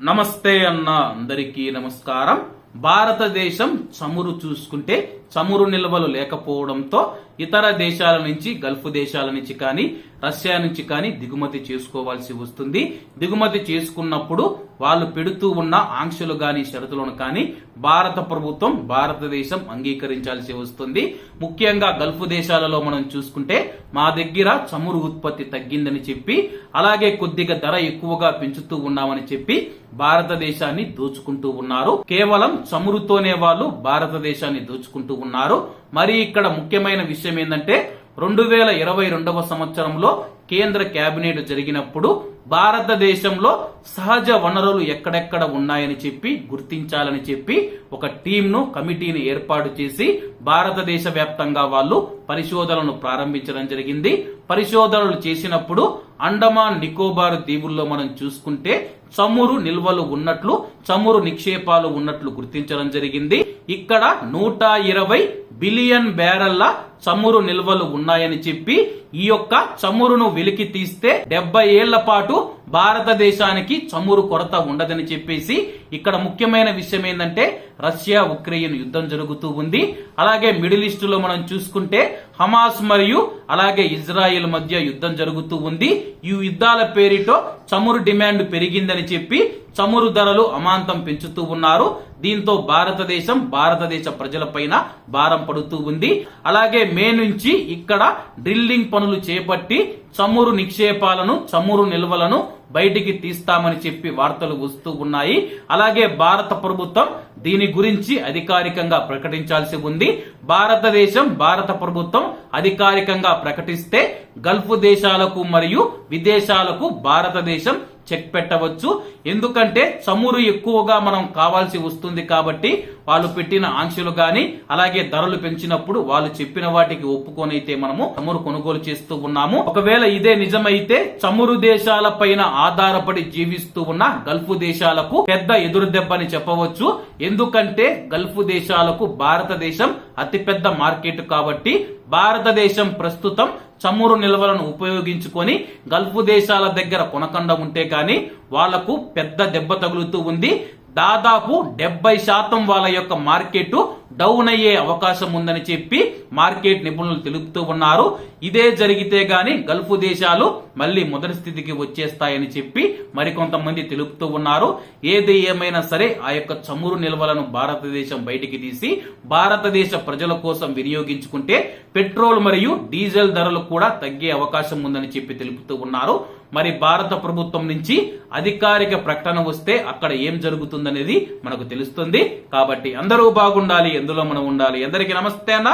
నమస్తే అన్న అందరికీ నమస్కారం. భారతదేశం చమురు చూసుకుంటే చమురు నిల్వలు లేకపోవడంతో ఇతర దేశాల నుంచి, గల్ఫ్ దేశాల నుంచి కానీ, రష్యా నుంచి కానీ దిగుమతి చేసుకోవాల్సి వస్తుంది. దిగుమతి చేసుకున్నప్పుడు వాళ్ళు పెడుతూ ఉన్న ఆంక్షలు గాని, షరతులను కానీ భారత ప్రభుత్వం, భారతదేశం అంగీకరించాల్సి వస్తుంది. ముఖ్యంగా గల్ఫ్ దేశాలలో మనం చూసుకుంటే మా దగ్గర చమురు ఉత్పత్తి తగ్గిందని చెప్పి, అలాగే కొద్దిగా ధర ఎక్కువగా పెంచుతూ ఉన్నామని చెప్పి భారతదేశాన్ని దోచుకుంటూ ఉన్నారు. కేవలం చమురుతోనే వాళ్ళు భారతదేశాన్ని దోచుకుంటూ ఉన్నారు. మరి ఇక్కడ ముఖ్యమైన విషయం ఏంటంటే 2022వ సంవత్సరంలో కేంద్ర కేబినెట్ జరిగినప్పుడు భారతదేశంలో సహజ వనరులు ఎక్కడెక్కడ ఉన్నాయని చెప్పి గుర్తించాలని చెప్పి ఒక టీంను, కమిటీని ఏర్పాటు చేసి భారతదేశ వ్యాప్తంగా వాళ్ళు పరిశోధనలు ప్రారంభించడం జరిగింది. పరిశోధనలు చేసినప్పుడు అండమాన్ నికోబార్ దీవుల్లో మనం చూసుకుంటే చమురు నిల్వలు ఉన్నట్లు, చమురు నిక్షేపాలు ఉన్నట్లు గుర్తించడం జరిగింది. ఇక్కడ 120 బిలియన్ బ్యారెళ్ల చమురు నిల్వలు ఉన్నాయని చెప్పి ఈ యొక్క చమురును వెలికి తీస్తే 70 ఏళ్ల పాటు భారతదేశానికి చమురు కొరత ఉండదని చెప్పేసి, ఇక్కడ ముఖ్యమైన విషయం ఏంటంటే రష్యా ఉక్రెయిన్ యుద్ధం జరుగుతూ ఉంది. అలాగే మిడిల్ ఈస్ట్ లో మనం చూసుకుంటే హమాస్ మరియు అలాగే ఇజ్రాయెల్ మధ్య యుద్ధం జరుగుతూ ఉంది. ఈ యుద్ధాల పేరిట చమురు డిమాండ్ పెరిగిందని చెప్పి చమురు ధరలు అమాంతం పెంచుతూ ఉన్నారు. దీంతో భారతదేశ ప్రజలపైన భారం పడుతూ ఉంది. అలాగే మే నుంచి ఇక్కడ డ్రిల్లింగ్ పనులు చేపట్టి చమురు నిక్షేపాలను, చమురు నిల్వలను బయటికి తీస్తామని చెప్పి వార్తలు వస్తూ ఉన్నాయి. అలాగే భారత ప్రభుత్వం దీని గురించి అధికారికంగా ప్రకటించాల్సి ఉంది. భారత ప్రభుత్వం అధికారికంగా ప్రకటిస్తే గల్ఫ్ దేశాలకు మరియు విదేశాలకు భారతదేశం చెక్ పెట్టవచ్చు. ఎందుకంటే చమురు ఎక్కువగా మనం కావాల్సి వస్తుంది కాబట్టి వాళ్ళు పెట్టిన ఆంక్షలు గాని, అలాగే ధరలు పెంచినప్పుడు వాళ్ళు చెప్పిన వాటికి ఒప్పుకొనైతే మనము చమురు కొనుగోలు చేస్తూ ఉన్నాము. ఒకవేళ ఇదే నిజమైతే చమురు దేశాల పైన ఆధారపడి జీవిస్తూ ఉన్న గల్ఫ్ దేశాలకు పెద్ద ఎదురు దెబ్బని చెప్పవచ్చు. ఎందుకంటే గల్ఫ్ దేశాలకు భారతదేశం అతిపెద్ద మార్కెట్ కాబట్టి భారతదేశం ప్రస్తుతం చమురు నిల్వలను ఉపయోగించుకొని గల్ఫ్ దేశాల దగ్గర కొనకుండా ఉంటే కానీ వాళ్లకు పెద్ద దెబ్బ తగులుతూ ఉంది. దాదాపు 70% వాళ్ళ యొక్క మార్కెట్ డౌన్ అయ్యే అవకాశం ఉందని చెప్పి మార్కెట్ నిపుణులు తెలుపుతూ ఉన్నారు. ఇదే జరిగితే గాని గల్ఫ్ దేశాలు మళ్ళీ మొదటి స్థితికి వచ్చేస్తాయని చెప్పి మరికొంతమంది తెలుపుతూ ఉన్నారు. ఏది ఏమైనా సరే ఆ యొక్క చమురు నిల్వలను భారతదేశం బయటికి తీసి భారతదేశ ప్రజల కోసం వినియోగించుకుంటే పెట్రోల్ మరియు డీజిల్ ధరలు కూడా తగ్గే అవకాశం ఉందని చెప్పి తెలుపుతూ ఉన్నారు. మరి భారత ప్రభుత్వం నుంచి అధికారిక ప్రకటన వస్తే అక్కడ ఏం జరుగుతుందనేది మనకు తెలుస్తుంది. కాబట్టి అందరూ బాగుండాలి, ఎందులో మనం ఉండాలి. అందరికీ నమస్తే అన్న,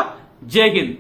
జై హింద్.